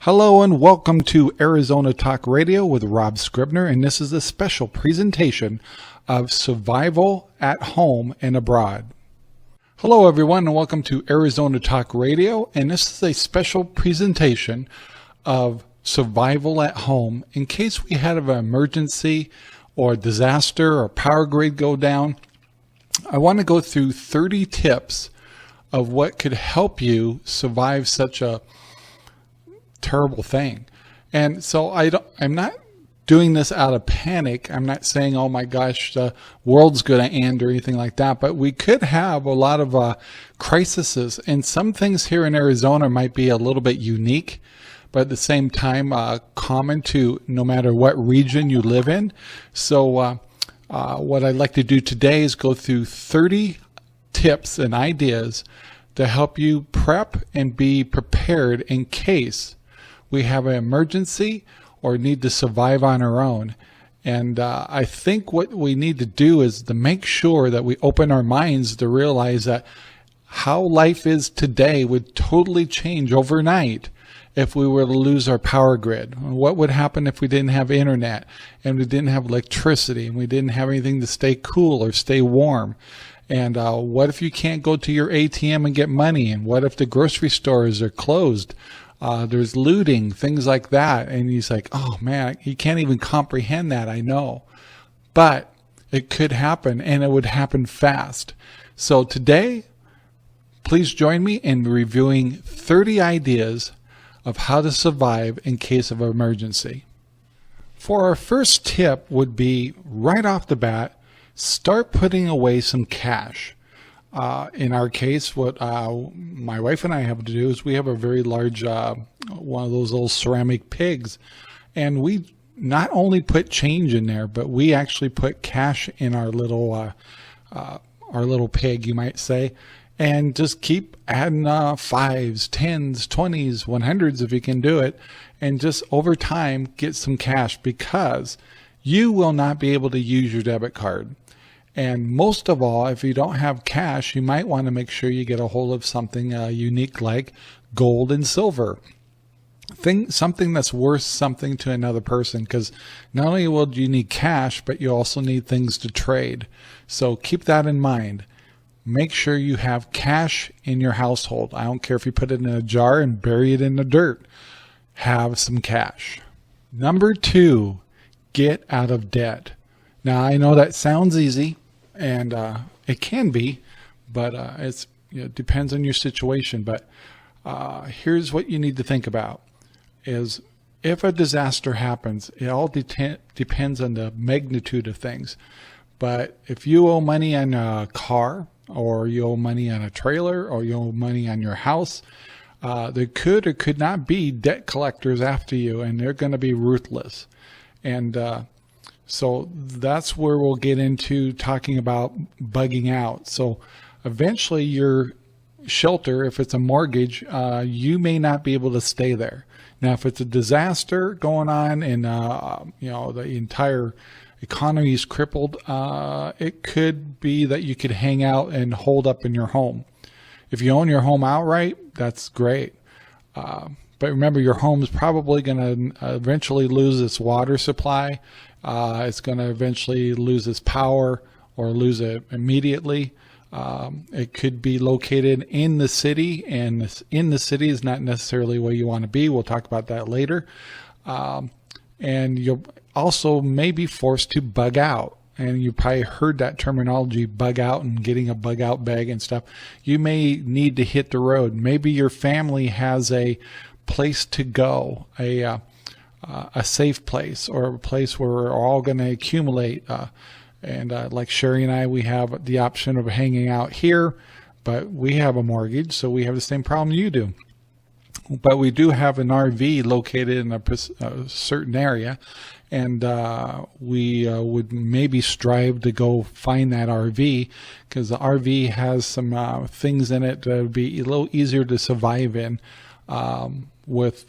Hello and welcome to Arizona Talk Radio with Rob Scribner, and this is a special presentation of survival at home and abroad. Hello everyone and welcome to Arizona Talk Radio, and this is a special presentation of survival at home in case we had an emergency or disaster or power grid go down. I want to go through 30 tips of what could help you survive such a terrible thing. And so I'm not doing this out of panic. I'm not saying, oh my gosh, the world's going to end or anything like that, but we could have a lot of crises, and some things here in Arizona might be a little bit unique, but at the same time common to no matter what region you live in. So what I'd like to do today is go through 30 tips and ideas to help you prep and be prepared in case we have an emergency or need to survive on our own. And I think what we need to do is to make sure that we open our minds to realize that how life is today would totally change overnight if we were to lose our power grid. What would happen if we didn't have internet and we didn't have electricity and we didn't have anything to stay cool or stay warm? And what if you can't go to your ATM and get money? And what if the grocery stores are closed? There's looting, things like that. And he's like, oh man, he can't even comprehend that, I know. But it could happen, and it would happen fast. So today, please join me in reviewing 30 ideas of how to survive in case of emergency. For our first tip would be, right off the bat, start putting away some cash. In our case, what my wife and I have to do is we have a very large, one of those little ceramic pigs, and we not only put change in there, but we actually put cash in our little pig, you might say, and just keep adding 5s, 10s, 20s, 100s if you can do it, and just over time get some cash, because you will not be able to use your debit card. And most of all, if you don't have cash, you might want to make sure you get a hold of something unique like gold and silver. Something that's worth something to another person, because not only will you need cash, but you also need things to trade. So keep that in mind. Make sure you have cash in your household. I don't care if you put it in a jar and bury it in the dirt. Have some cash. Number 2, get out of debt. Now, I know that sounds easy, and it can be, but it depends on your situation. But here's what you need to think about: is if a disaster happens, it all depends on the magnitude of things. But if you owe money on a car, or you owe money on a trailer, or you owe money on your house, there could or could not be debt collectors after you, and they're going to be ruthless. And so that's where we'll get into talking about bugging out. So eventually your shelter, if it's a mortgage, you may not be able to stay there. Now, if it's a disaster going on and the entire economy is crippled, it could be that you could hang out and hold up in your home. If you own your home outright, that's great. But remember, your home is probably going to eventually lose its water supply. It's going to eventually lose its power or lose it immediately. It could be located in the city, and in the city is not necessarily where you want to be. We'll talk about that later. And you'll also may be forced to bug out. And you probably heard that terminology, bug out, and getting a bug out bag and stuff. You may need to hit the road. Maybe your family has a place to go, a safe place, or a place where we're all going to accumulate. Like Sherry and I, we have the option of hanging out here, but we have a mortgage, so we have the same problem you do. But we do have an RV located in a certain area, and we would maybe strive to go find that RV, because the RV has some things in it that would be a little easier to survive in with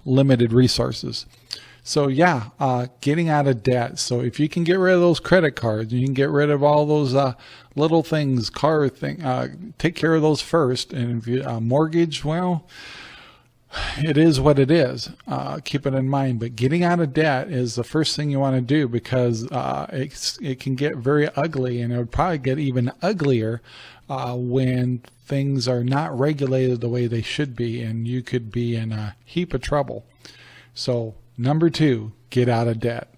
limited resources. So yeah, getting out of debt. So if you can get rid of those credit cards, you can get rid of all those little things, take care of those first. And if you mortgage, well, it is what it is. Keep it in mind. But getting out of debt is the first thing you want to do, because it can get very ugly, and it would probably get even uglier when things are not regulated the way they should be, and you could be in a heap of trouble. So number 2, get out of debt.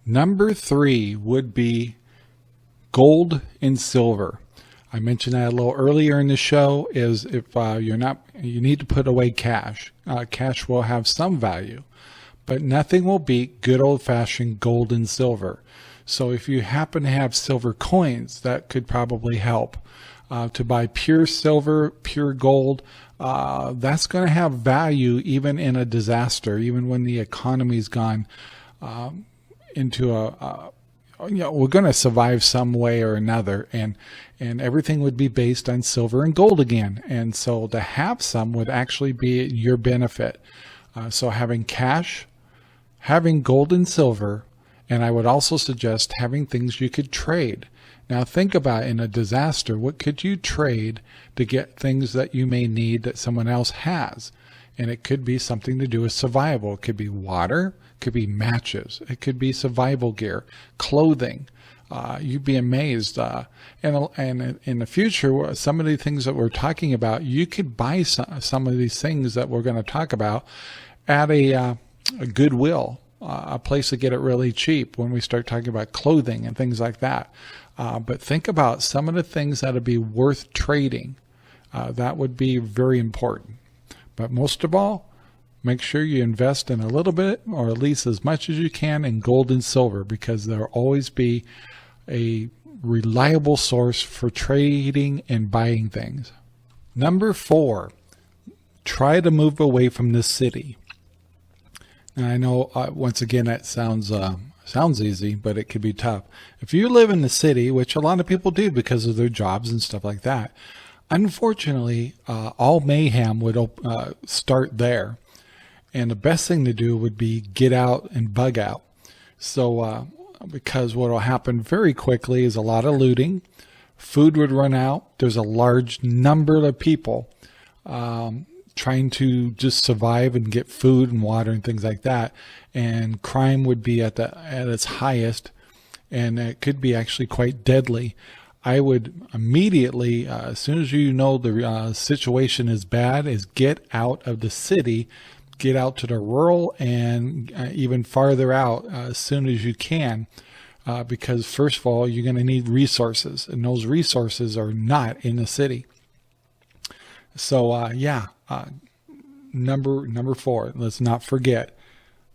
Number 3 would be gold and silver. I mentioned that a little earlier in the show, is if you need to put away cash. Cash will have some value, but nothing will beat good old-fashioned gold and silver. So if you happen to have silver coins, that could probably help. To buy pure silver, pure gold, that's going to have value even in a disaster, even when the economy's gone into we're going to survive some way or another, and everything would be based on silver and gold again. And so to have some would actually be your benefit. So having cash, having gold and silver, and I would also suggest having things you could trade. Now think about, in a disaster, what could you trade to get things that you may need that someone else has? And it could be something to do with survival. It could be water, it could be matches, it could be survival gear, clothing. You'd be amazed. And in the future, some of the things that we're talking about, you could buy some of these things that we're going to talk about at a Goodwill, a place to get it really cheap when we start talking about clothing and things like that. But think about some of the things that would be worth trading. That would be very important. But most of all, make sure you invest in a little bit, or at least as much as you can, in gold and silver, because there will always be a reliable source for trading and buying things. Number 4, try to move away from the city. And I know, once again, that sounds easy, but it could be tough. If you live in the city, which a lot of people do because of their jobs and stuff like that, unfortunately, all mayhem would start there. And the best thing to do would be get out and bug out. So because what will happen very quickly is a lot of looting. Food would run out. There's a large number of people trying to just survive and get food and water and things like that. And crime would be at its highest, and it could be actually quite deadly. I would immediately, as soon as you know the situation is bad, is get out of the city, get out to the rural and even farther out as soon as you can, because first of all, you're going to need resources, and those resources are not in the city. So number 4, let's not forget,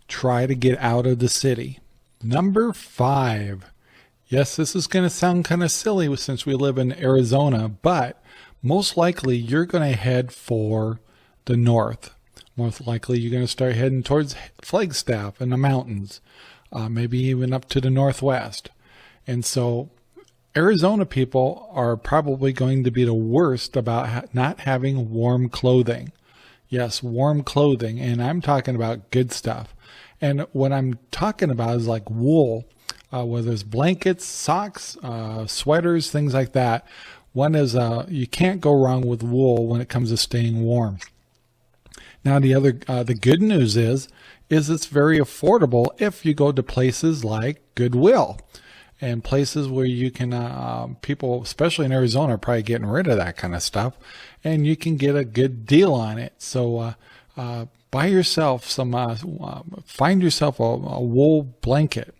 try to get out of the city. Number 5. Yes, this is going to sound kind of silly since we live in Arizona, but most likely you're going to head for the north. Most likely you're going to start heading towards Flagstaff and the mountains, maybe even up to the northwest. And so Arizona people are probably going to be the worst about not having warm clothing. Yes, warm clothing, and I'm talking about good stuff. And what I'm talking about is like wool, whether it's blankets, socks, sweaters, things like that. One is you can't go wrong with wool when it comes to staying warm. Now the good news is it's very affordable if you go to places like Goodwill, and places where you can, people, especially in Arizona, are probably getting rid of that kind of stuff, and you can get a good deal on it. So buy yourself some, find yourself a wool blanket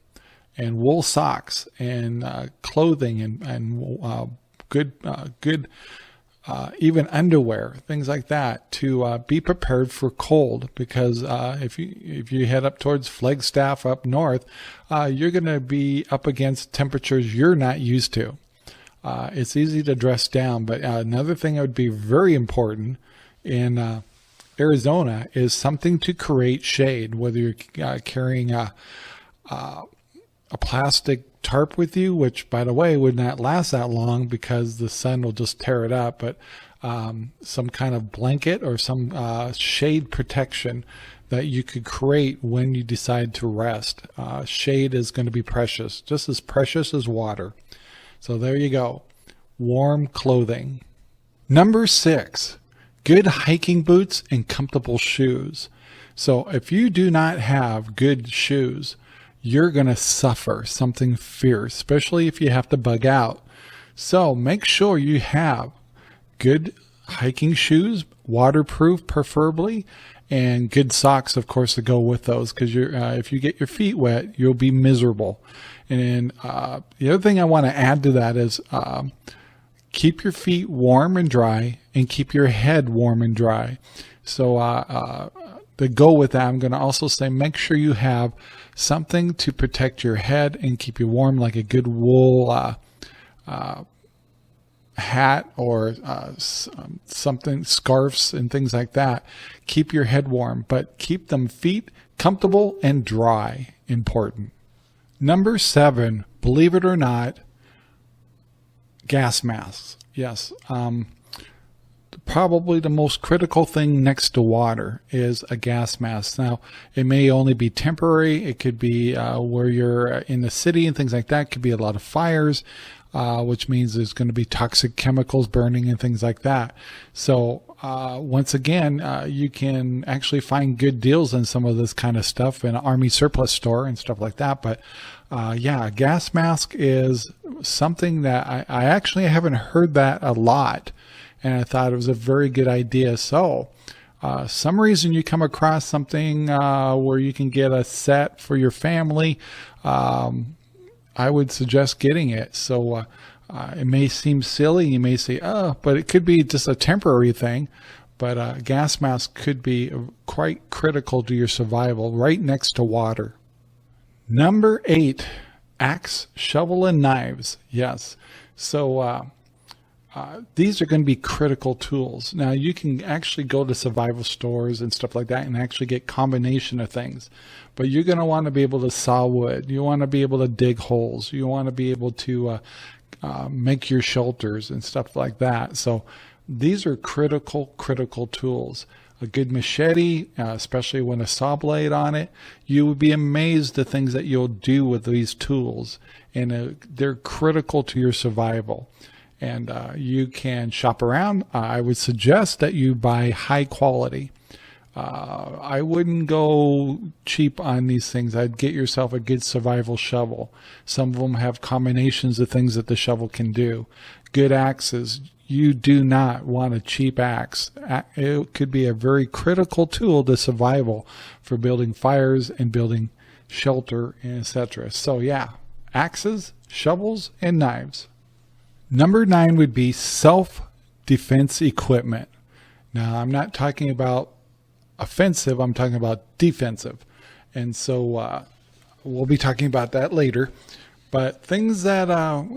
and wool socks and clothing and good even underwear, things like that, to be prepared for cold. Because if you head up towards Flagstaff up north, you're going to be up against temperatures you're not used to. It's easy to dress down, but another thing that would be very important in Arizona is something to create shade, whether you're carrying a plastic tarp with you, which, by the way, would not last that long because the sun will just tear it up, but some kind of blanket or some shade protection that you could create when you decide to rest. Shade is going to be precious, just as precious as water. So there you go. Warm clothing. Number 6, good hiking boots and comfortable shoes. So if you do not have good shoes, you're going to suffer something fierce, especially if you have to bug out. So make sure you have good hiking shoes, waterproof preferably, and good socks, of course, to go with those, because if you get your feet wet, you'll be miserable. And the other thing I want to add to that is keep your feet warm and dry, and keep your head warm and dry. So to go with that, I'm going to also say make sure you have something to protect your head and keep you warm, like a good wool hat or something, scarves and things like that. Keep your head warm, but keep them feet comfortable and dry. Important. Number 7, believe it or not, gas masks. Yes. Probably the most critical thing next to water is a gas mask. Now, it may only be temporary. It could be where you're in the city and things like that. It could be a lot of fires, which means there's going to be toxic chemicals burning and things like that. So once again, you can actually find good deals on some of this kind of stuff in an Army surplus store and stuff like that. But yeah, a gas mask is something that I actually haven't heard that a lot. And I thought it was a very good idea. So some reason you come across something where you can get a set for your family, I would suggest getting it. So it may seem silly. You may say, oh, but it could be just a temporary thing. But a gas mask could be quite critical to your survival right next to water. Number 8, axe, shovel, and knives. Yes. So these are going to be critical tools. Now, you can actually go to survival stores and stuff like that and actually get combination of things. But you're going to want to be able to saw wood. You want to be able to dig holes. You want to be able to make your shelters and stuff like that. So these are critical tools. A good machete, especially when a saw blade on it, you would be amazed the things that you'll do with these tools. And they're critical to your survival. And you can shop around. I would suggest that you buy high quality. I wouldn't go cheap on these things. I'd get yourself a good survival shovel. Some of them have combinations of things that the shovel can do. Good axes. You do not want a cheap axe. It could be a very critical tool to survival for building fires and building shelter, etc. So yeah, axes, shovels, and knives. Number 9 would be self-defense equipment. Now, I'm not talking about offensive, I'm talking about defensive. And so we'll be talking about that later. But things that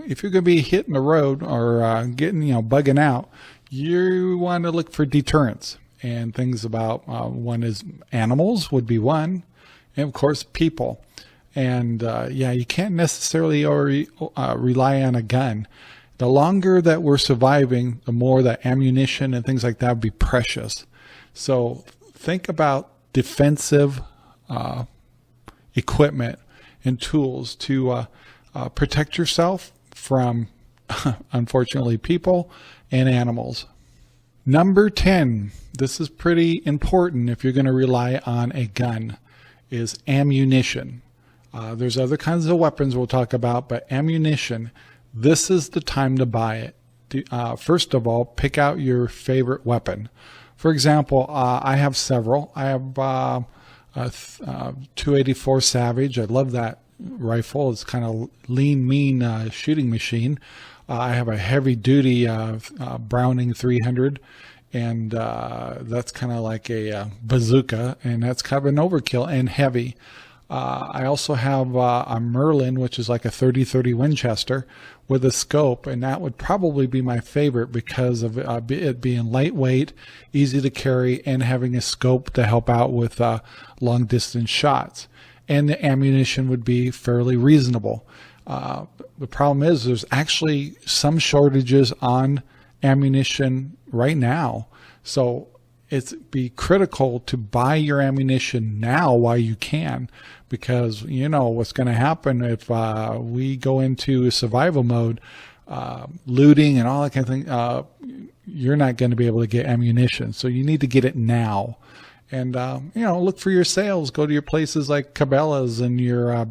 if you're going to be hitting the road or getting, bugging out, you want to look for deterrents. And things about one is animals would be one, and of course people. And yeah, you can't necessarily rely on a gun. The longer that we're surviving, the more that ammunition and things like that would be precious. So think about defensive equipment and tools to protect yourself from, unfortunately, people and animals. Number 10, this is pretty important if you're going to rely on a gun, is ammunition. There's other kinds of weapons we'll talk about, but ammunition, this is the time to buy it. First of all, pick out your favorite weapon. For example, I have several. I have a 284 Savage. I love that rifle. It's kind of lean, mean shooting machine. I have a heavy-duty Browning 300, and that's kind of like a bazooka, and that's kind of an overkill and heavy. I also have a Merlin, which is like a 30-30 Winchester with a scope, and that would probably be my favorite because of it being lightweight, easy to carry, and having a scope to help out with long-distance shots. And the ammunition would be fairly reasonable. The problem is there's actually some shortages on ammunition right now. So it's be critical to buy your ammunition now while you can, because you know what's going to happen if we go into survival mode, looting and all that kind of thing. you're not going to be able to get ammunition. So you need to get it now. And, look for your sales. Go to your places like Cabela's and your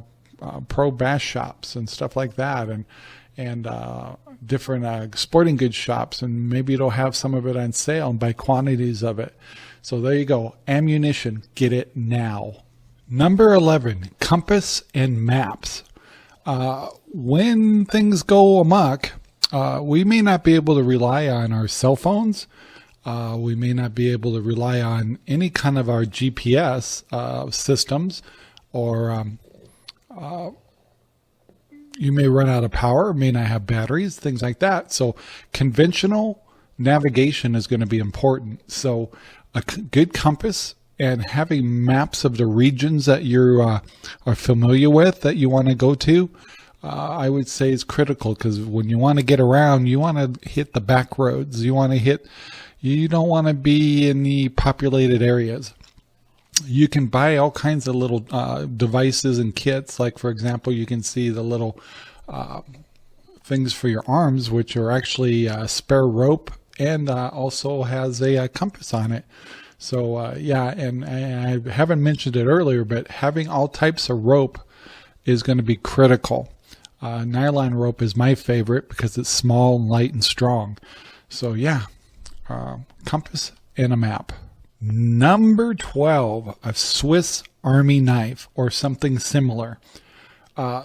pro bass shops and stuff like that, and different sporting goods shops, and maybe it'll have some of it on sale and buy quantities of it. So there you go. Ammunition. Get it now. Number 11, compass and maps. When things go amok, we may not be able to rely on our cell phones. We may not be able to rely on any kind of our GPS systems, or you may run out of power, may not have batteries, things like that. So conventional navigation is going to be important. So a good compass and having maps of the regions that you are familiar with that you want to go to, I would say is critical, because when you want to get around, you want to hit the back roads. You don't want to be in the populated areas. You can buy all kinds of little devices and kits. Like, for example, you can see the little things for your arms, which are actually a spare rope, and also has a compass on it. So and I haven't mentioned it earlier, but having all types of rope is going to be critical. Nylon rope is my favorite because it's small, light, and strong. So compass and a map. Number 12, a Swiss Army knife or something similar.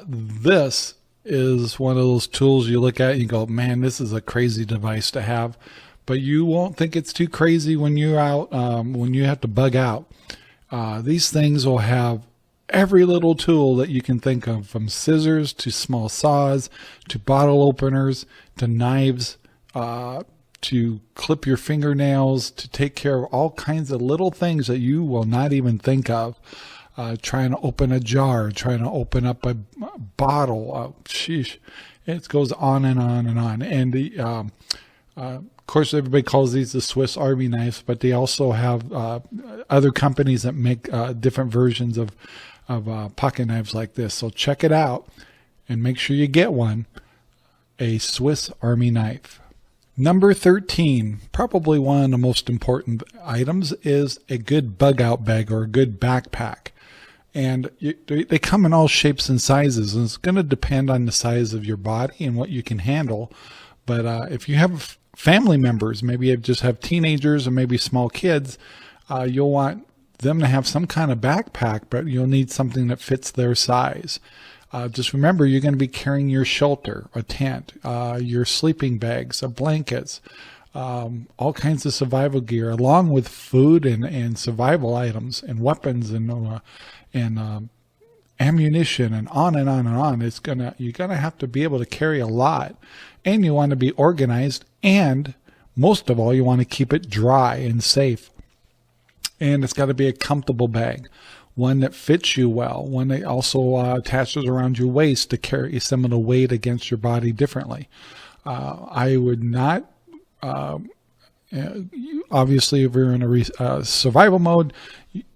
This is one of those tools you look at and you go, man, this is a crazy device to have. But you won't think it's too crazy when you're out, when you have to bug out. These things will have every little tool that you can think of, from scissors to small saws to bottle openers to knives, to clip your fingernails, to take care of all kinds of little things that you will not even think of. Trying to open a jar, trying to open up a bottle. It goes on and on and on. And of course, everybody calls these the Swiss Army knives, but they also have other companies that make different versions of pocket knives like this. So check it out and make sure you get one. A Swiss Army knife. Number 13, probably one of the most important items, is a good bug out bag or a good backpack. And they come in all shapes and sizes, and it's going to depend on the size of your body and what you can handle. But if you have family members, maybe you just have teenagers or maybe small kids, you'll want them to have some kind of backpack, but you'll need something that fits their size. Just remember, you're going to be carrying your shelter, a tent, your sleeping bags, blankets, all kinds of survival gear, along with food and survival items and weapons and ammunition, and on and on and on. You're gonna have to be able to carry a lot, and you want to be organized, and most of all, you want to keep it dry and safe. And it's got to be a comfortable bag, one that fits you well, one that also attaches around your waist to carry some of the weight against your body differently. I would not, obviously, if you're in a survival mode,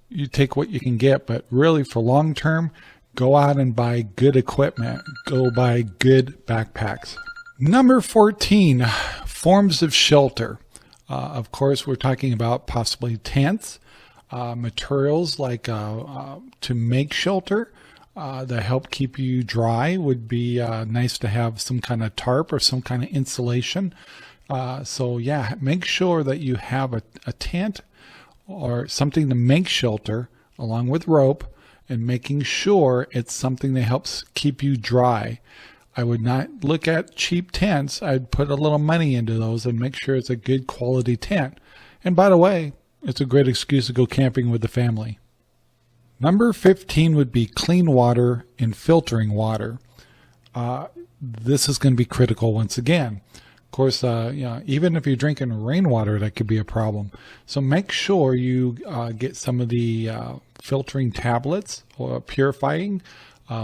you take what you can get, but really for long term, go out and buy good equipment. Go buy good backpacks. Number 14, forms of shelter. Of course, we're talking about possibly tents, materials like to make shelter that help keep you dry. Would be nice to have some kind of tarp or some kind of insulation. Make sure that you have a tent or something to make shelter along with rope, and making sure it's something that helps keep you dry. I would not look at cheap tents. I'd put a little money into those and make sure it's a good quality tent. And by the way, it's a great excuse to go camping with the family. Number 15 would be clean water and filtering water. This is going to be critical once again. Of course, even if you're drinking rainwater, that could be a problem. So make sure you get some of the filtering tablets or purifying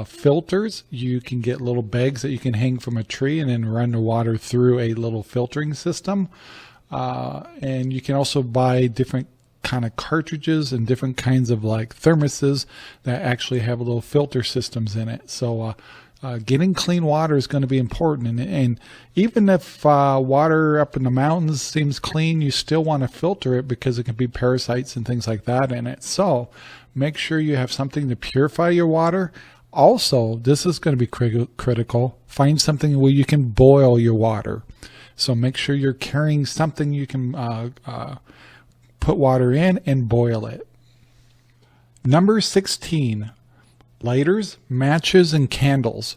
filters. You can get little bags that you can hang from a tree and then run the water through a little filtering system. And you can also buy different kind of cartridges and different kinds of like thermoses that actually have little filter systems in it. So getting clean water is going to be important. And even if water up in the mountains seems clean, you still want to filter it because it can be parasites and things like that in it. So make sure you have something to purify your water. Also, this is going to be critical. Find something where you can boil your water. So make sure you're carrying something you can put water in and boil it. Number 16, lighters, matches, and candles.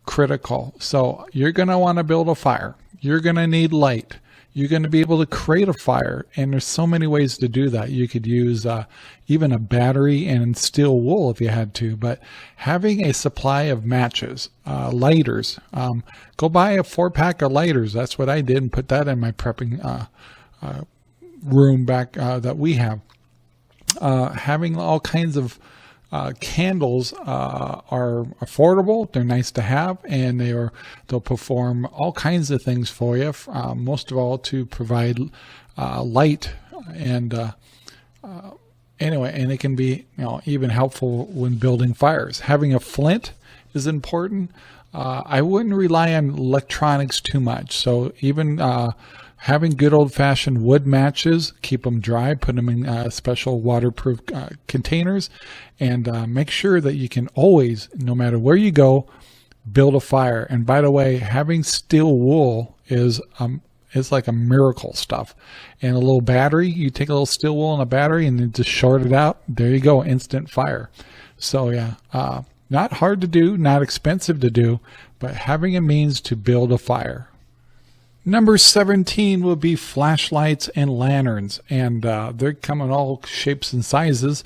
Critical. So you're going to want to build a fire. You're going to need light. You're going to be able to create a fire. And there's so many ways to do that. You could use even a battery and steel wool if you had to. But having a supply of matches, lighters, go buy a 4-pack of lighters. That's what I did and put that in my prepping room back that we have. Having all kinds of candles are affordable. They're nice to have, and they'll perform all kinds of things for you. Most of all, to provide light, and anyway, and it can be even helpful when building fires. Having a flint is important. I wouldn't rely on electronics too much. So even having good old-fashioned wood matches, keep them dry, put them in special waterproof containers, and make sure that you can always, no matter where you go, build a fire. And by the way, having steel wool is like a miracle stuff. And a little battery, you take a little steel wool and a battery and then just short it out. There you go, instant fire. So yeah, not hard to do, not expensive to do, but having a means to build a fire. Number 17 will be flashlights and lanterns, and they come in all shapes and sizes.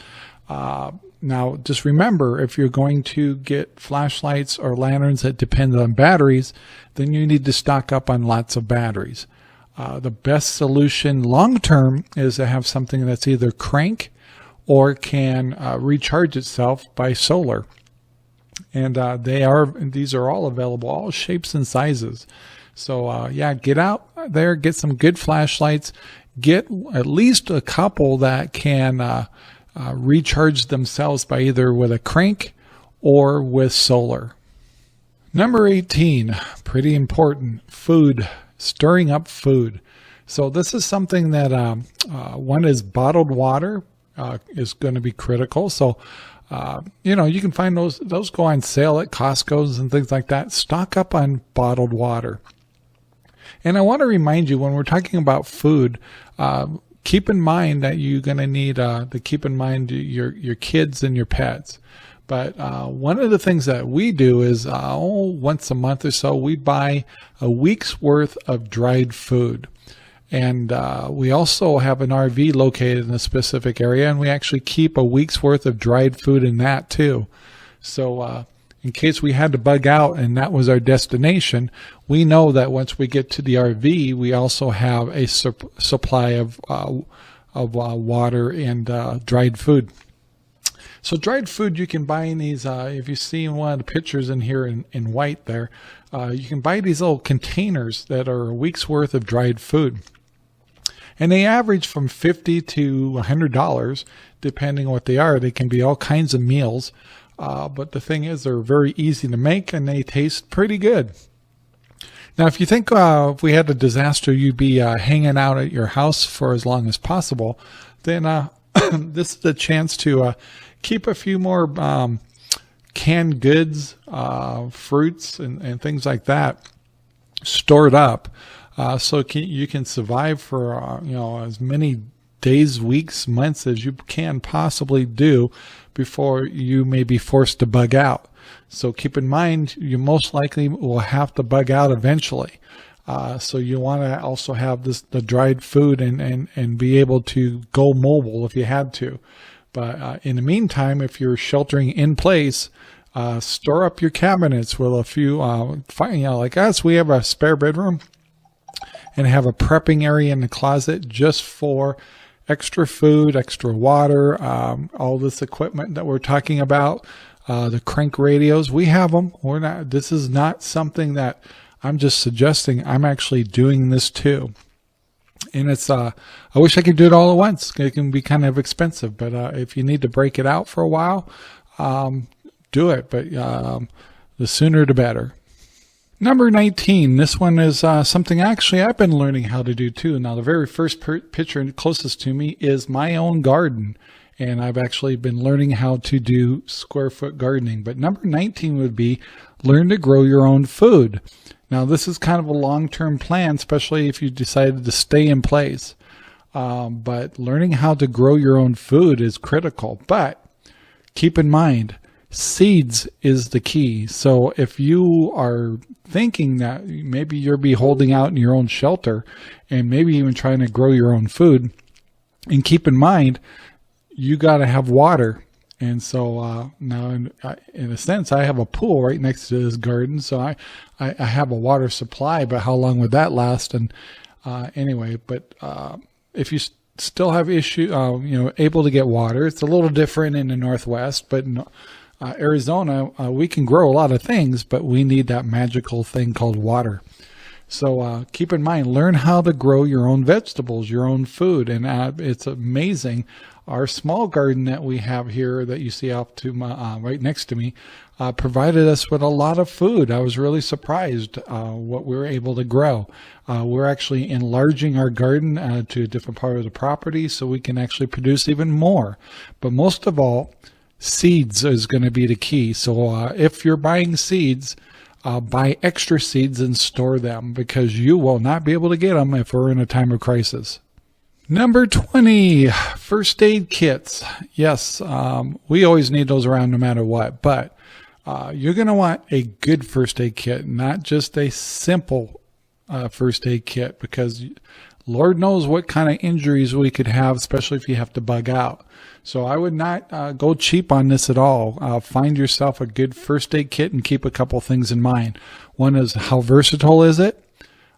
Now, just remember, if you're going to get flashlights or lanterns that depend on batteries, then you need to stock up on lots of batteries. The best solution long-term is to have something that's either crank or can recharge itself by solar. And these are all available, all shapes and sizes. So yeah, get out there, get some good flashlights, get at least a couple that can recharge themselves by either with a crank or with solar. Number 18, pretty important, food, stirring up food. So this is something that one is bottled water is going to be critical. So you can find those go on sale at Costco's and things like that. Stock up on bottled water. And I want to remind you, when we're talking about food, keep in mind that you're going to need to keep in mind your kids and your pets. But one of the things that we do is once a month or so, we buy a week's worth of dried food. And we also have an RV located in a specific area, and we actually keep a week's worth of dried food in that too. So in case we had to bug out and that was our destination, we know that once we get to the RV, we also have a supply of water and dried food. So dried food you can buy in these, if you see one of the pictures in here in white there, you can buy these little containers that are a week's worth of dried food. And they average from $50 to $100, depending on what they are. They can be all kinds of meals. But the thing is, they're very easy to make and they taste pretty good. Now, if you think if we had a disaster, you'd be hanging out at your house for as long as possible, then this is a chance to keep a few more canned goods, fruits, and things like that stored up, so you can survive for as many days, weeks, months as you can possibly do before you may be forced to bug out. So keep in mind, you most likely will have to bug out eventually. So you want to also have the dried food and be able to go mobile if you had to. But in the meantime, if you're sheltering in place, store up your cabinets with a few, like us, we have a spare bedroom and have a prepping area in the closet just for extra food, extra water, all this equipment that we're talking about, the crank radios, we have them. This is not something that I'm just suggesting. I'm actually doing this too. And it's, I wish I could do it all at once. It can be kind of expensive, but if you need to break it out for a while, do it. But the sooner the better. Number 19, this one is something actually I've been learning how to do too. Now, the very first picture closest to me is my own garden, and I've actually been learning how to do square foot gardening. But number 19 would be learn to grow your own food. Now, this is kind of a long-term plan, especially if you decided to stay in place. But learning how to grow your own food is critical. But keep in mind, seeds is the key. So if you are thinking that maybe you'll be holding out in your own shelter and maybe even trying to grow your own food, and keep in mind, you got to have water. And so now, in a sense, I have a pool right next to this garden, so I have a water supply, but how long would that last? And anyway, but if you still have issue, able to get water, it's a little different in the Northwest, but in Arizona, we can grow a lot of things, but we need that magical thing called water. So keep in mind, learn how to grow your own vegetables, your own food, and it's amazing. Our small garden that we have here that you see out to my right next to me provided us with a lot of food. I was really surprised what we were able to grow. We're actually enlarging our garden to a different part of the property so we can actually produce even more. But most of all, seeds is going to be the key. So if you're buying seeds, buy extra seeds and store them, because you will not be able to get them if we're in a time of crisis. Number 20, first aid kits. Yes, we always need those around no matter what, but you're going to want a good first aid kit, not just a simple first aid kit, because Lord knows what kind of injuries we could have, especially if you have to bug out. So I would not go cheap on this at all. Find yourself a good first aid kit and keep a couple things in mind. One is, how versatile is it?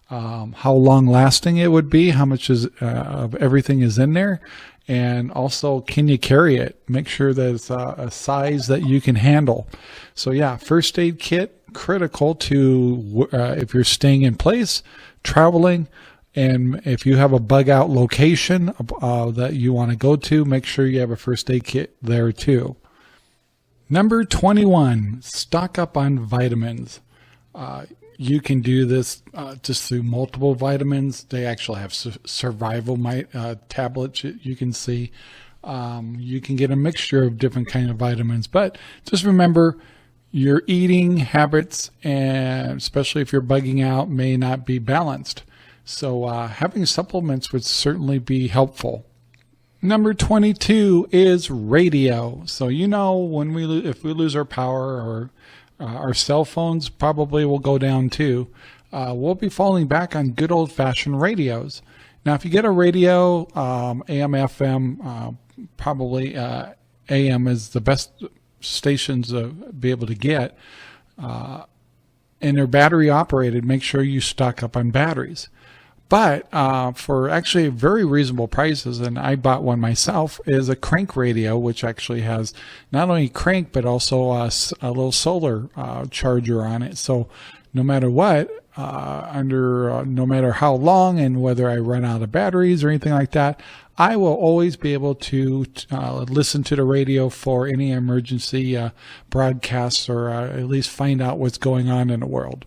How long lasting it would be, how much of everything is in there, and also, can you carry it? Make sure that it's a size that you can handle. So yeah, first aid kit, critical to if you're staying in place, traveling, and if you have a bug out location that you want to go to, make sure you have a first aid kit there too. Number 21, stock up on vitamins. You can do this just through multiple vitamins. They actually have survival tablets you can see. You can get a mixture of different kinds of vitamins, but just remember, your eating habits, and especially if you're bugging out, may not be balanced. So having supplements would certainly be helpful. Number 22 is radio. So when if we lose our power, or our cell phones probably will go down too, we'll be falling back on good old-fashioned radios. Now, if you get a radio, AM, FM, probably AM is the best stations to be able to get, and they're battery operated. Make sure you stock up on batteries. But for actually very reasonable prices, and I bought one myself, is a crank radio, which actually has not only crank, but also a little solar charger on it. So no matter what, no matter how long and whether I run out of batteries or anything like that, I will always be able to listen to the radio for any emergency broadcasts, or at least find out what's going on in the world.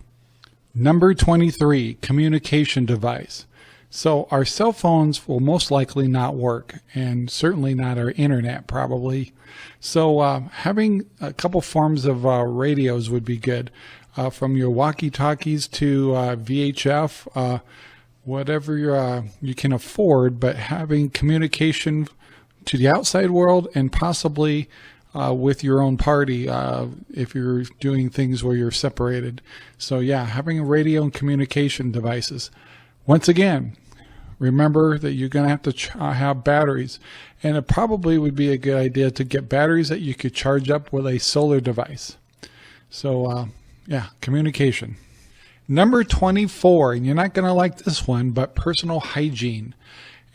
Number 23, communication device. So our cell phones will most likely not work, and certainly not our internet probably. So having a couple forms of radios would be good, from your walkie-talkies to VHF, whatever you can afford, but having communication to the outside world, and possibly with your own party if you're doing things where you're separated. So yeah, having a radio and communication devices. Once again, remember that you're going to have to have batteries, and it probably would be a good idea to get batteries that you could charge up with a solar device. So yeah, communication. Number 24, and you're not going to like this one, but personal hygiene.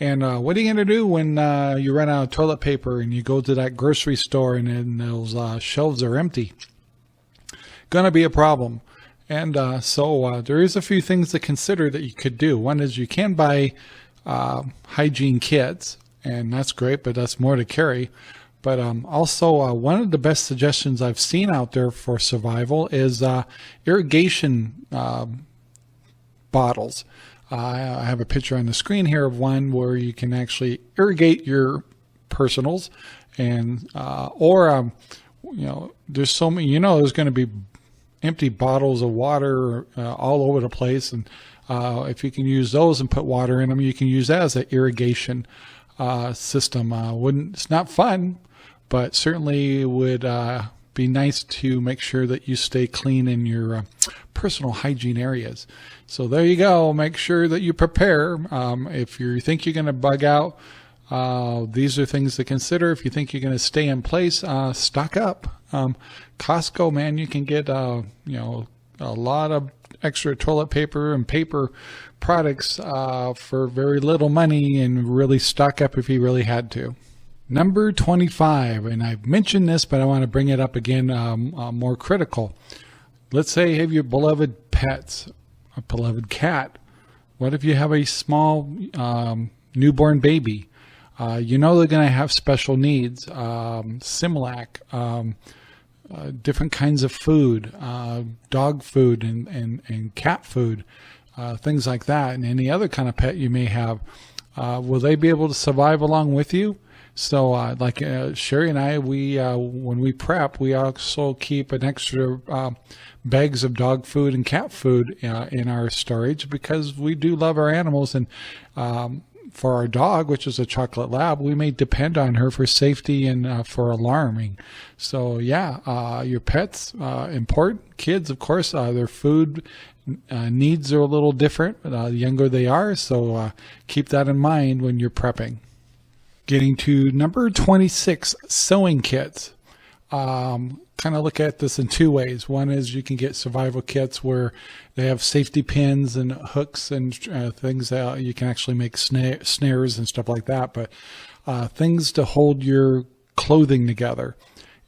And what are you going to do when you run out of toilet paper and you go to that grocery store and then those shelves are empty? Going to be a problem. And so there is a few things to consider that you could do. One is you can buy hygiene kits, and that's great, but that's more to carry. But also one of the best suggestions I've seen out there for survival is irrigation bottles. I have a picture on the screen here of one where you can actually irrigate your personals, and there's so many, there's going to be empty bottles of water all over the place, and if you can use those and put water in them, you can use that as an irrigation system. It's not fun, but certainly would be nice to make sure that you stay clean in your personal hygiene areas. So there you go. Make sure that you prepare. If you think you're going to bug out, these are things to consider. If you think you're going to stay in place, stock up. Costco, man, you can get a lot of extra toilet paper and paper products for very little money, and really stock up if you really had to. Number 25, and I've mentioned this, but I want to bring it up again, more critical. Let's say you have your beloved pets, a beloved cat. What if you have a small newborn baby? They're going to have special needs, Similac, different kinds of food, dog food and cat food, things like that, and any other kind of pet you may have. Will they be able to survive along with you? So like Sherry and I, when we prep, we also keep an extra bags of dog food and cat food in our storage, because we do love our animals, and for our dog, which is a chocolate lab, we may depend on her for safety and for alarming. So yeah, your pets, important. Kids, of course, their food needs are a little different the younger they are, so keep that in mind when you're prepping. Getting to number 26, sewing kits. Kind of look at this in two ways. One is you can get survival kits where they have safety pins and hooks and things that you can actually make snares and stuff like that, but things to hold your clothing together.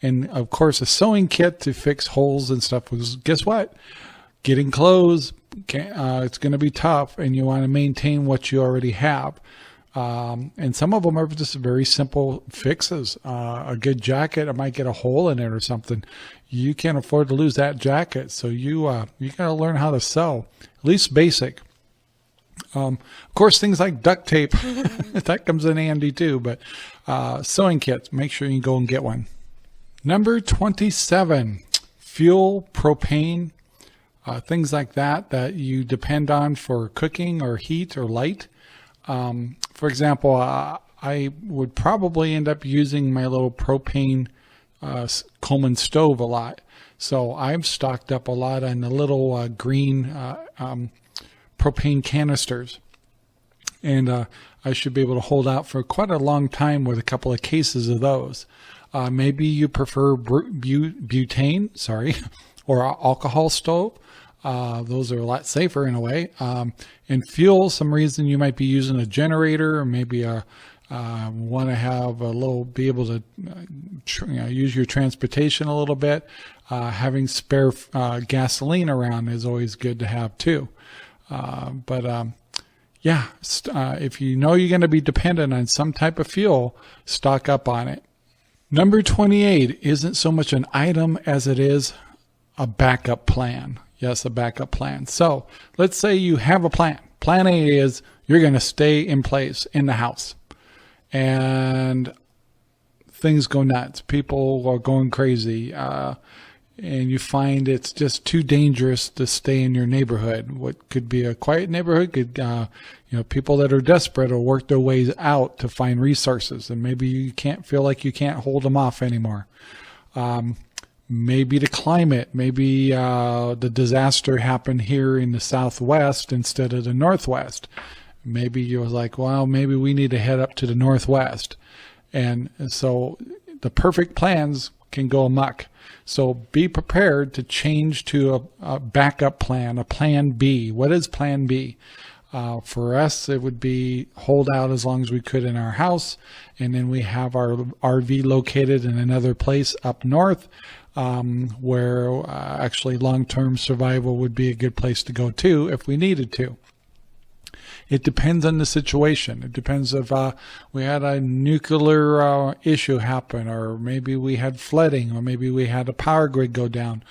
And of course, a sewing kit to fix holes and stuff, because guess what? Getting clothes, it's going to be tough, and you want to maintain what you already have. And some of them are just very simple fixes. A good jacket, I might get a hole in it or something. You can't afford to lose that jacket, so you got to learn how to sew, at least basic. Of course, things like duct tape that comes in handy too. But sewing kits, make sure you go and get one. Number 27, fuel, propane, things like that you depend on for cooking or heat or light. For example, I would probably end up using my little propane Coleman stove a lot. So I've stocked up a lot on the little green propane canisters. And I should be able to hold out for quite a long time with a couple of cases of those. Maybe you prefer butane, or alcohol stove. Those are a lot safer in a way. And fuel, some reason you might be using a generator, or maybe want to have be able to use your transportation a little bit. Having spare gasoline around is always good to have too. If you know you're going to be dependent on some type of fuel, stock up on it. Number 28 isn't so much an item as it is a backup plan. Yes, a backup plan. So let's say you have a plan. Plan A is you're going to stay in place in the house, and things go nuts. People are going crazy, and you find it's just too dangerous to stay in your neighborhood. What could be a quiet neighborhood could, people that are desperate will work their ways out to find resources, and maybe you can't feel like you can't hold them off anymore. Maybe the climate, maybe the disaster happened here in the Southwest instead of the Northwest. Maybe you're like, well, maybe we need to head up to the Northwest. And so the perfect plans can go amok. So be prepared to change to a backup plan, a plan B. What is plan B? For us, it would be hold out as long as we could in our house, and then we have our RV located in another place up north, where actually long-term survival would be a good place to go to if we needed to. It depends on the situation. It depends if we had a nuclear issue happen, or maybe we had flooding, or maybe we had a power grid go down.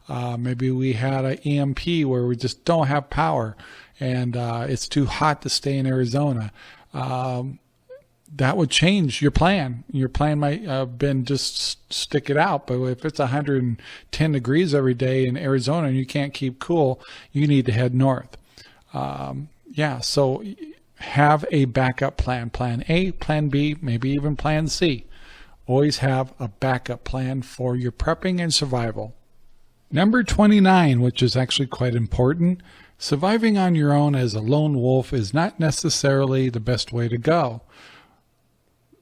Maybe we had an EMP where we just don't have power, and it's too hot to stay in Arizona. That would change your plan. Your plan might have been just stick it out, but if it's 110 degrees every day in Arizona and you can't keep cool, you need to head north. So have a backup plan. Plan A, Plan B, maybe even Plan C. Always have a backup plan for your prepping and survival. Number 29, which is actually quite important, surviving on your own as a lone wolf is not necessarily the best way to go.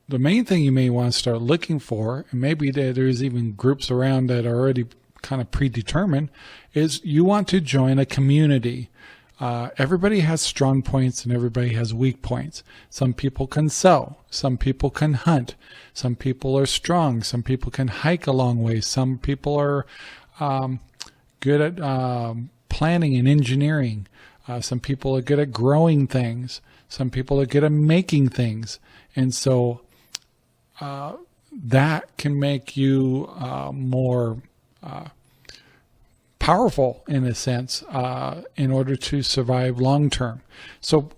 The main thing you may want to start looking for, and maybe there's even groups around that are already kind of predetermined, is you want to join a community. Everybody has strong points and everybody has weak points. Some people can sew. Some people can hunt. Some people are strong. Some people can hike a long way. Some people are good at planning and engineering. Some people are good at growing things. Some people are good at making things. And so that can make you more powerful in a sense in order to survive long term. So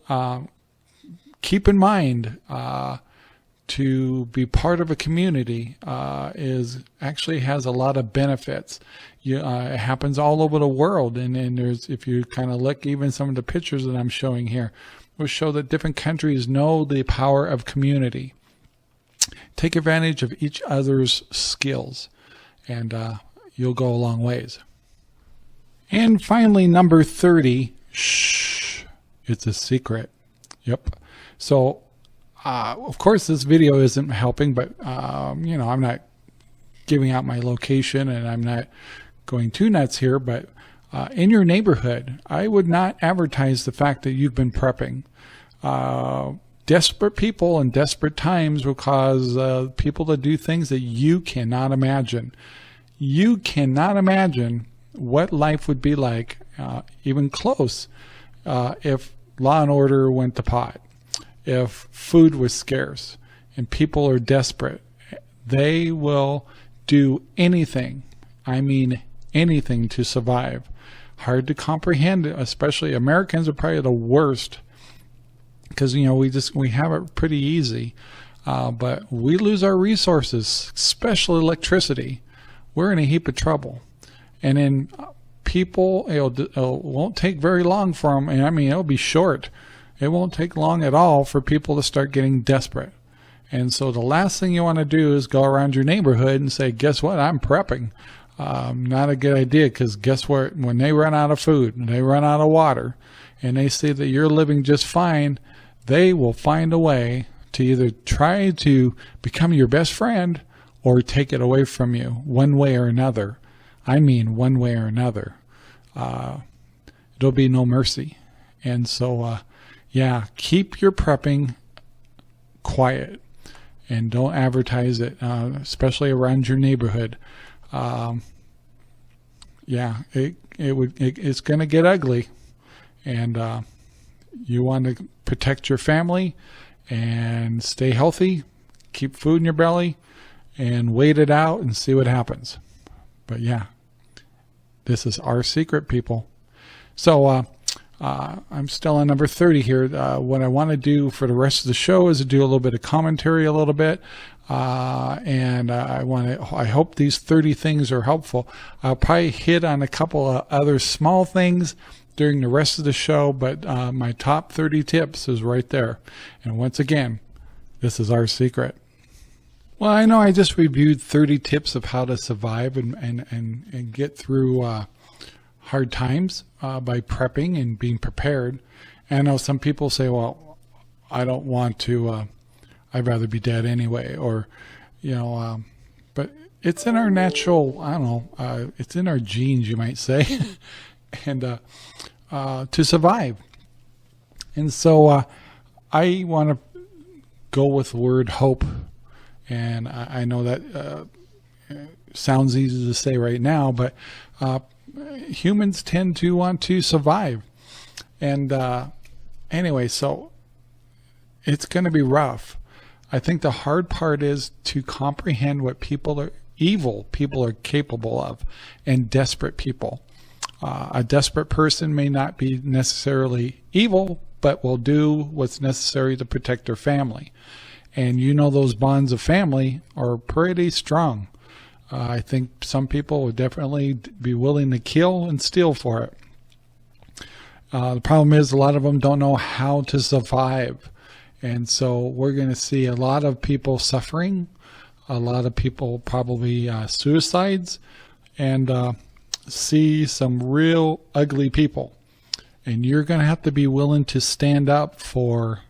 keep in mind to be part of a community actually has a lot of benefits. It happens all over the world, and there's, if you kind of look, even some of the pictures that I'm showing here will show that different countries know the power of community. Take advantage of each other's skills, and you'll go a long ways. And finally, number 30, shh, it's a secret. Yep. So, of course, this video isn't helping, but, I'm not giving out my location and I'm not going too nuts here, but in your neighborhood, I would not advertise the fact that you've been prepping. Desperate people in desperate times will cause people to do things that you cannot imagine. You cannot imagine what life would be like, even close, if law and order went to pot, if food was scarce and people are desperate. They will do anything, I mean anything, to survive. Hard to comprehend, especially Americans are probably the worst, because we have it pretty easy, but we lose our resources, especially electricity. We're in a heap of trouble. And then people, it won't take very long for them, and I mean it'll be short. It won't take long at all for people to start getting desperate. And so the last thing you want to do is go around your neighborhood and say, guess what, I'm prepping. Not a good idea, because guess what, when they run out of food and they run out of water and they see that you're living just fine, they will find a way to either try to become your best friend or take it away from you one way or another. I mean one way or another. There'll be no mercy. And so, keep your prepping quiet and don't advertise it, especially around your neighborhood. It's going to get ugly, and you want to protect your family and stay healthy, keep food in your belly, and wait it out and see what happens. But this is our secret, people. So I'm still on number 30 here. What I want to do for the rest of the show is to do a little bit of commentary a little bit. And I hope these 30 things are helpful. I'll probably hit on a couple of other small things during the rest of the show, but my top 30 tips is right there. And once again, this is our secret. Well, I know I just reviewed 30 tips of how to survive and get through hard times by prepping and being prepared. And I know some people say, well, I don't want to, I'd rather be dead anyway, or, but it's in our natural, it's in our genes, you might say, and to survive. And so I want to go with the word hope. And I know that sounds easy to say right now, but humans tend to want to survive. And Anyway, so it's going to be rough. I think the hard part is to comprehend what evil people are capable of, and desperate people. A desperate person may not be necessarily evil, but will do what's necessary to protect their family. And those bonds of family are pretty strong. I think some people would definitely be willing to kill and steal for it. The problem is a lot of them don't know how to survive. And so we're going to see a lot of people suffering, a lot of people probably suicides, and see some real ugly people. And you're going to have to be willing to stand up for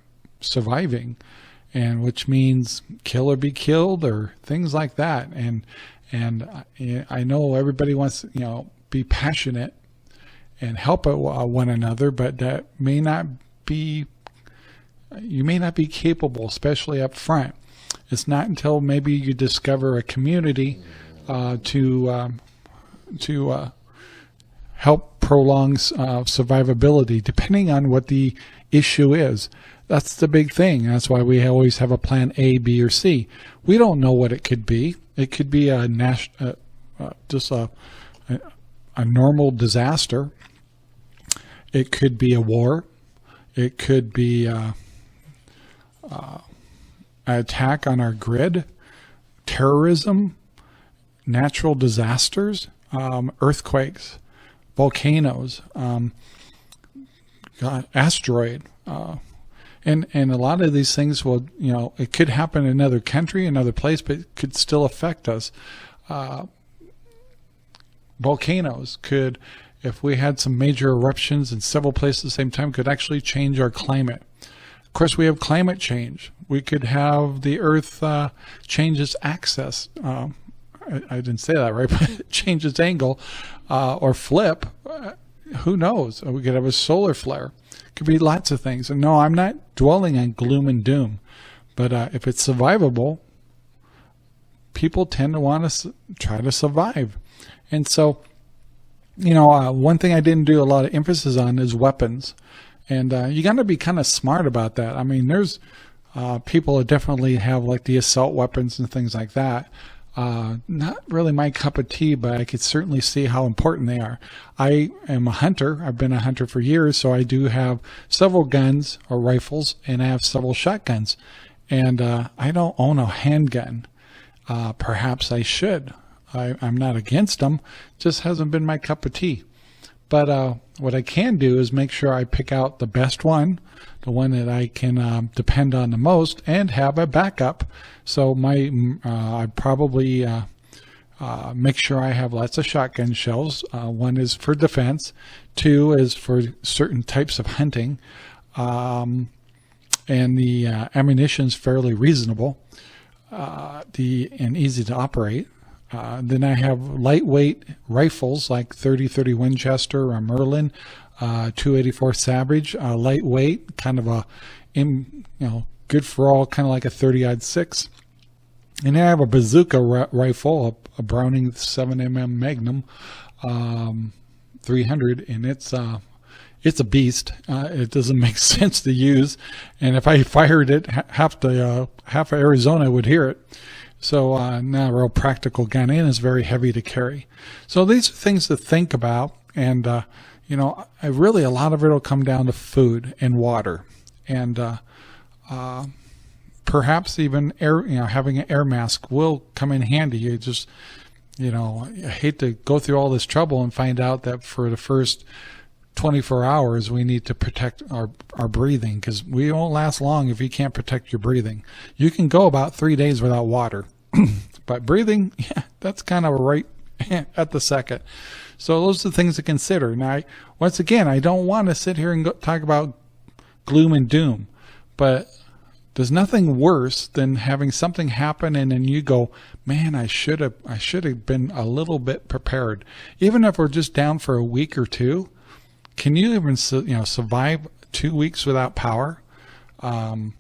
surviving, and which means kill or be killed or things like that. And I know everybody wants to be passionate and help one another, but that may not be, you may not be capable, especially up front. It's not until maybe you discover a community to help prolong survivability, depending on what the issue is. That's the big thing. That's why we always have a plan A, B, or C. We don't know what it could be. It could be just a normal disaster. It could be a war. It could be an attack on our grid, terrorism, natural disasters, earthquakes, volcanoes, asteroid. And a lot of these things will, it could happen in another country, another place, but it could still affect us. Volcanoes could, if we had some major eruptions in several places at the same time, could actually change our climate. Of course, we have climate change. We could have the Earth change its axis. I didn't say that right, but change its angle or flip. Who knows? We could have a solar flare. Could be lots of things. And no, I'm not dwelling on gloom and doom, but if it's survivable, people tend to want to try to survive. And so, one thing I didn't do a lot of emphasis on is weapons. And you got to be kind of smart about that. I mean, there's people that definitely have like the assault weapons and things like that. Not really my cup of tea, but I could certainly see how important they are. I am a hunter. I've been a hunter for years, so I do have several guns or rifles, and I have several shotguns. And I don't own a handgun. Perhaps I should. I'm not against them. Just hasn't been my cup of tea. But what I can do is make sure I pick out the best one, the one that I can depend on the most, and have a backup. So I probably make sure I have lots of shotgun shells. One is for defense, two is for certain types of hunting, and the ammunition's fairly reasonable, and easy to operate. Then I have lightweight rifles like 30-30 Winchester or Merlin, 284 Savage, lightweight, kind of good for all, kind of like a 30-06. And then I have a bazooka rifle, a Browning 7mm Magnum 300, and it's a beast. It doesn't make sense to use, and if I fired it, half of Arizona would hear it. So not a real practical gun, and it's very heavy to carry. So these are things to think about, and a lot of it will come down to food and water, and perhaps even having an air mask will come in handy. You just, I hate to go through all this trouble and find out that for the first 24 hours we need to protect our breathing, because we won't last long if you can't protect your breathing. You can go about 3 days without water, but breathing, that's kind of right at the second. So those are the things to consider. Now, once again, I don't want to sit here and talk about gloom and doom, but there's nothing worse than having something happen and then you go, man, I should have been a little bit prepared. Even if we're just down for a week or two, can you even survive 2 weeks without power? When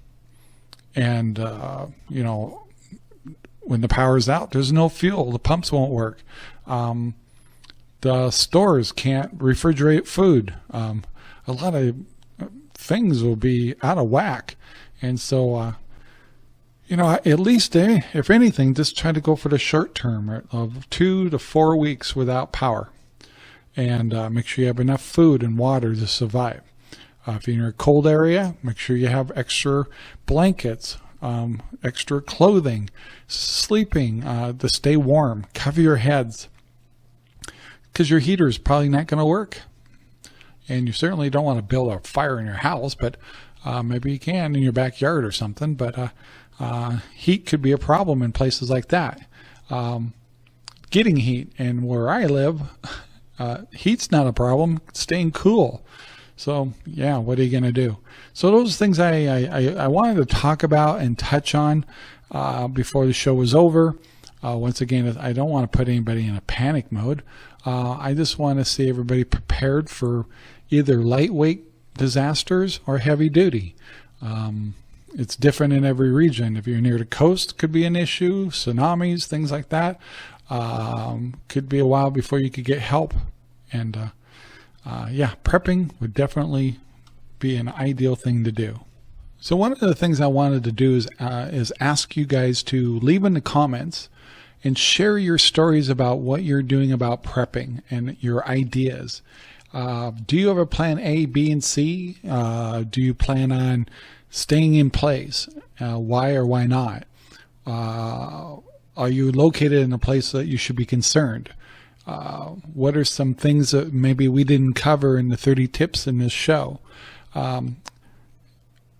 the power's out, there's no fuel. The pumps won't work. The stores can't refrigerate food. A lot of things will be out of whack. And so, at least, if anything, just try to go for the short term of 2 to 4 weeks without power. And make sure you have enough food and water to survive. If you're in a cold area, make sure you have extra blankets, extra clothing, sleeping to stay warm. Cover your heads, because your heater is probably not going to work. And you certainly don't want to build a fire in your house, but maybe you can in your backyard or something. But heat could be a problem in places like that. Getting heat, and where I live, heat's not a problem. Staying cool. So yeah, what are you going to do? So those things I wanted to talk about and touch on before the show was over. Once again, I don't want to put anybody in a panic mode. I just want to see everybody prepared for either lightweight disasters or heavy duty. It's different in every region. If you're near the coast, it could be an issue. Tsunamis, things like that. Could be a while before you could get help. And prepping would definitely be an ideal thing to do. So one of the things I wanted to do is ask you guys to leave in the comments and share your stories about what you're doing about prepping and your ideas. Do you have a plan A, B, and C? Do you plan on staying in place? Why or why not? Are you located in a place that you should be concerned? What are some things that maybe we didn't cover in the 30 tips in this show?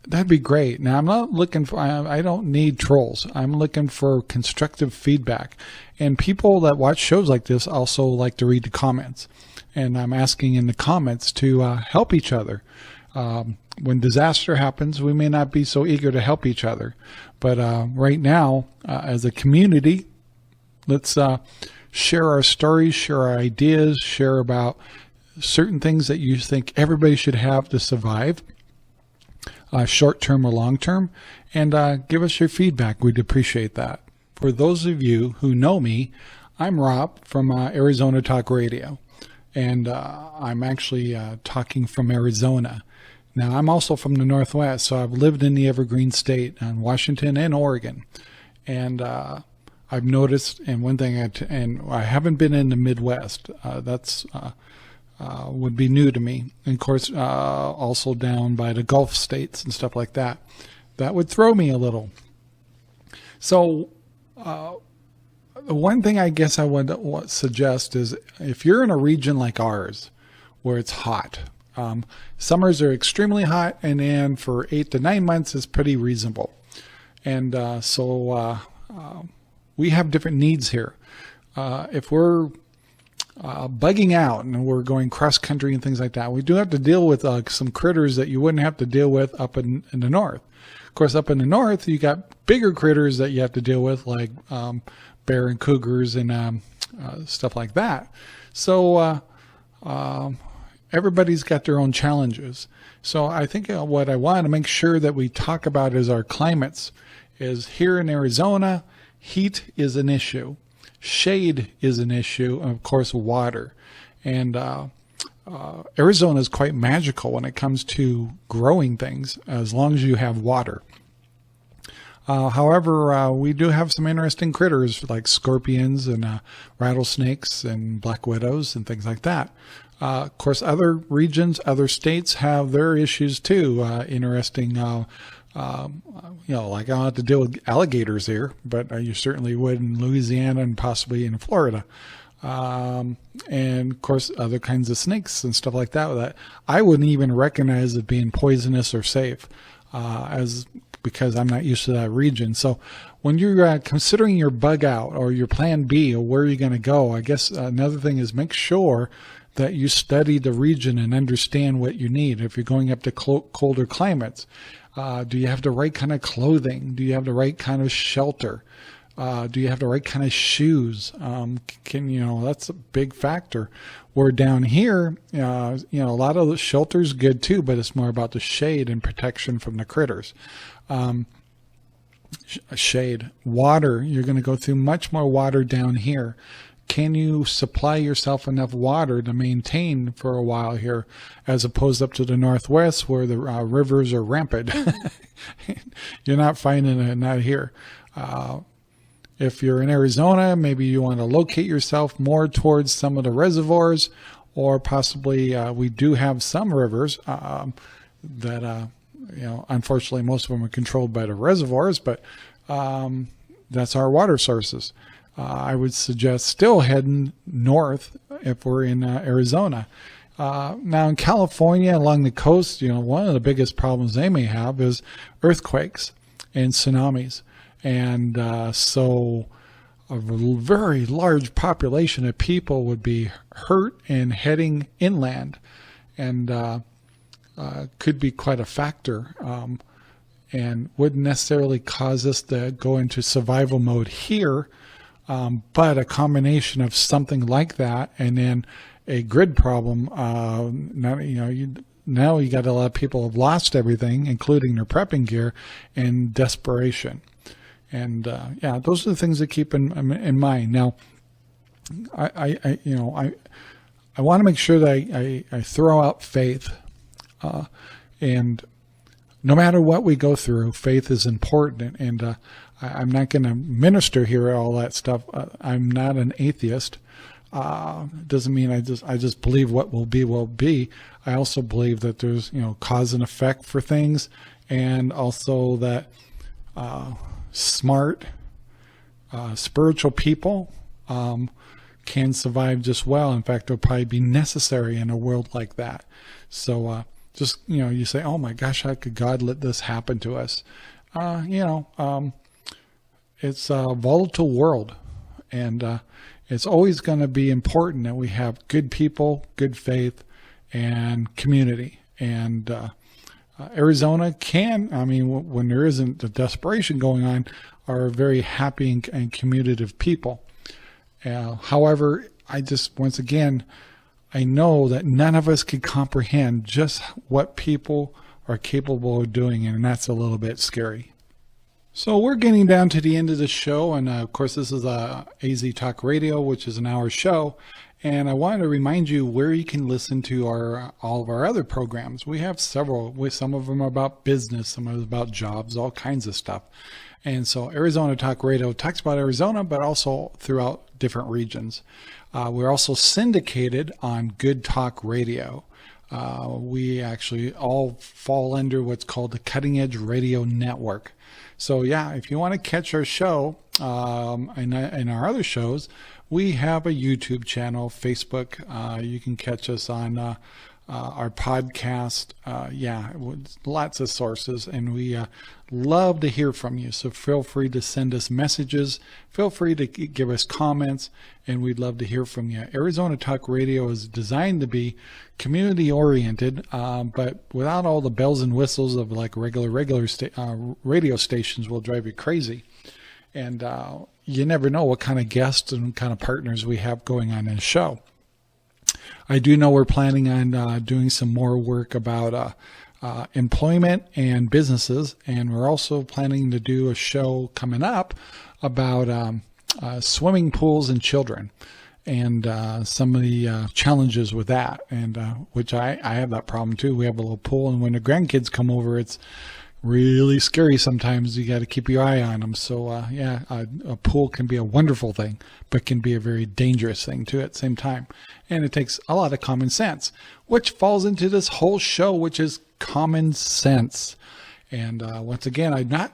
That'd be great. Now, I'm not looking for, I don't need trolls. I'm looking for constructive feedback. And people that watch shows like this also like to read the comments. And I'm asking in the comments to help each other. When disaster happens, we may not be so eager to help each other. But right now, as a community, let's share our stories, share our ideas, share about certain things that you think everybody should have to survive, short-term or long-term, and give us your feedback. We'd appreciate that. For those of you who know me, I'm Rob from Arizona Talk Radio, and I'm actually talking from Arizona. Now, I'm also from the Northwest, so I've lived in the Evergreen State in Washington and Oregon, and I've noticed, and one thing, I haven't been in the Midwest. That's would be new to me. And of course, also down by the Gulf states and stuff like that. That would throw me a little. So one thing I guess I would suggest is if you're in a region like ours where it's hot, summers are extremely hot, and then for 8 to 9 months is pretty reasonable. And so we have different needs here. If we're bugging out and we're going cross country and things like that, we do have to deal with some critters that you wouldn't have to deal with up in the north. Of course, up in the north, you got bigger critters that you have to deal with, like bear and cougars and stuff like that. So everybody's got their own challenges. So I think what I want to make sure that we talk about is our climates. Is here in Arizona, heat is an issue. Shade is an issue, and of course water. And Arizona is quite magical when it comes to growing things, as long as you have water. However, we do have some interesting critters like scorpions and rattlesnakes and black widows and things like that. Of course, other regions, other states have their issues too. Interesting, like I don't have to deal with alligators here, but you certainly would in Louisiana and possibly in Florida. And of course, other kinds of snakes and stuff like that that I wouldn't even recognize as being poisonous or safe, because I'm not used to that region. So when you're considering your bug out or your plan B or where you're going to go, I guess another thing is make sure that you study the region and understand what you need. If you're going up to colder climates, do you have the right kind of clothing? Do you have the right kind of shelter? Do you have the right kind of shoes? That's a big factor. Where down here, a lot of the shelter's good too, but it's more about the shade and protection from the critters. Shade, water, you're going to go through much more water down here can you supply yourself enough water to maintain for a while here, as opposed up to the Northwest where the rivers are rampant? You're not finding it, not here. If you're in Arizona, maybe you want to locate yourself more towards some of the reservoirs, or possibly we do have some rivers that, unfortunately most of them are controlled by the reservoirs, but that's our water sources. I would suggest still heading north if we're in Arizona. Now in California, along the coast, one of the biggest problems they may have is earthquakes and tsunamis. And so a very large population of people would be hurt and heading inland, and could be quite a factor, and wouldn't necessarily cause us to go into survival mode here, but a combination of something like that and then a grid problem. Now you got a lot of people have lost everything, including their prepping gear, and desperation. And those are the things to keep in mind. Now, I want to make sure that I throw out faith, and no matter what we go through, faith is important. And I'm not going to minister here all that stuff. I'm not an atheist. Doesn't mean I just believe what will be. I also believe that there's cause and effect for things, and also that smart, spiritual people can survive just well. In fact, it'll probably be necessary in a world like that. So just, you say, oh my gosh, how could God let this happen to us? It's a volatile world, and it's always going to be important that we have good people, good faith, and community. And Arizona when there isn't the desperation going on, are very happy and commutative people. However, once again, I know that none of us can comprehend just what people are capable of doing, and that's a little bit scary. So we're getting down to the end of the show, and of course this is AZ Talk Radio, which is an hour show. And I wanted to remind you where you can listen to all of our other programs. We have several. Some of them are about business, some of them about jobs, all kinds of stuff. And so Arizona Talk Radio talks about Arizona, but also throughout different regions. We're also syndicated on Good Talk Radio. We actually all fall under what's called the Cutting Edge Radio Network. So yeah, if you want to catch our show and our other shows, we have a YouTube channel, Facebook. You can catch us on our podcast. Lots of sources, and we love to hear from you. So feel free to send us messages. Feel free to give us comments, and we'd love to hear from you. Arizona Talk Radio is designed to be community-oriented, but without all the bells and whistles of like regular radio stations will drive you crazy. And you never know what kind of guests and kind of partners we have going on in the show. I do know we're planning on doing some more work about employment and businesses, and we're also planning to do a show coming up about swimming pools and children, and some of the challenges with that, and which I have that problem too. We have a little pool, and when the grandkids come over, it's really scary sometimes. You got to keep your eye on them. So a pool can be a wonderful thing, but can be a very dangerous thing too at the same time. And it takes a lot of common sense, which falls into this whole show, which is common sense. And once again, I'm not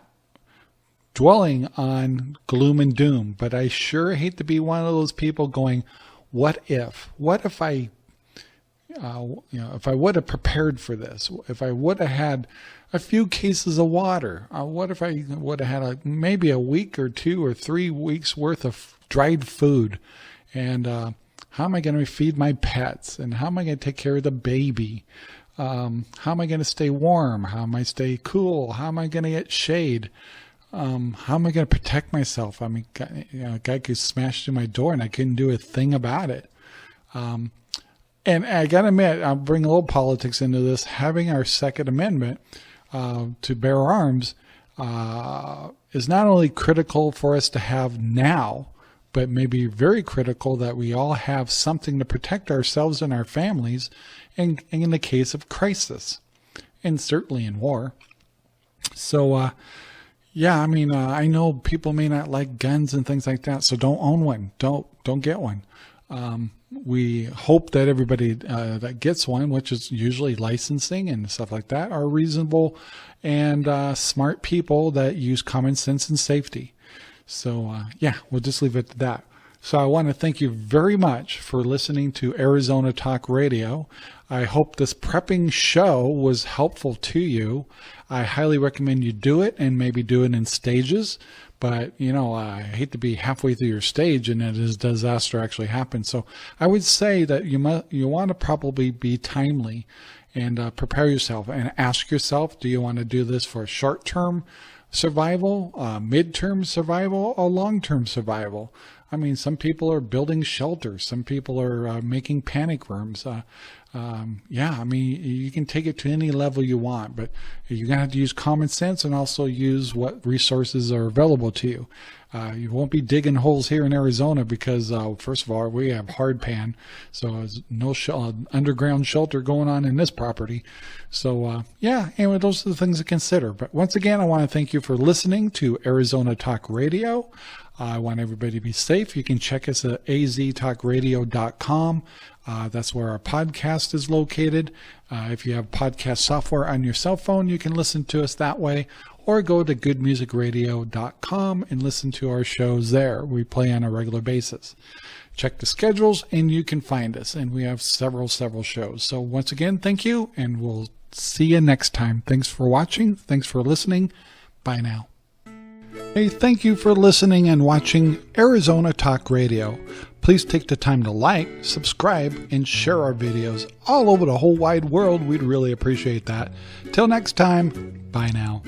dwelling on gloom and doom, but I sure hate to be one of those people going, what if I if I would have prepared for this, if I would have had a few cases of water, what if I would have had maybe a week or 2 or 3 weeks worth of dried food, and how am I going to feed my pets, and how am I going to take care of the baby? How am I going to stay warm? How am I stay cool? How am I going to get shade? How am I going to protect myself? I mean, a guy could smash through my door and I couldn't do a thing about it. And I got to admit, I'll bring a little politics into this. Having our Second Amendment to bear arms is not only critical for us to have now, but maybe very critical that we all have something to protect ourselves and our families in the case of crisis, and certainly in war. So, yeah, I mean, I know people may not like guns and things like that, so don't own one. Don't get one. We hope that everybody that gets one, which is usually licensing and stuff like that, are reasonable and smart people that use common sense and safety. So, yeah, we'll just leave it at that. So I want to thank you very much for listening to Arizona Talk Radio. I hope this prepping show was helpful to you. I highly recommend you do it, and maybe do it in stages. But, you know, I hate to be halfway through your stage and then a disaster actually happens. So I would say that you want to probably be timely and prepare yourself and ask yourself, do you want to do this for short-term survival, mid-term survival, or long-term survival? I mean, some people are building shelters. Some people are making panic rooms. Yeah, I mean, you can take it to any level you want, but you're going to have to use common sense and also use what resources are available to you. You won't be digging holes here in Arizona because, first of all, we have hard pan, so there's no underground shelter going on in this property. So, yeah, anyway, those are the things to consider. But once again, I want to thank you for listening to Arizona Talk Radio. I want everybody to be safe. You can check us at aztalkradio.com. That's where our podcast is located. If you have podcast software on your cell phone, you can listen to us that way, or go to goodmusicradio.com and listen to our shows there. We play on a regular basis. Check the schedules and you can find us, and we have several shows. So once again, thank you, and we'll see you next time. Thanks for watching. Thanks for listening. Bye now. Hey, thank you for listening and watching Arizona Talk Radio. Please take the time to like, subscribe, and share our videos all over the whole wide world. We'd really appreciate that. Till next time, bye now.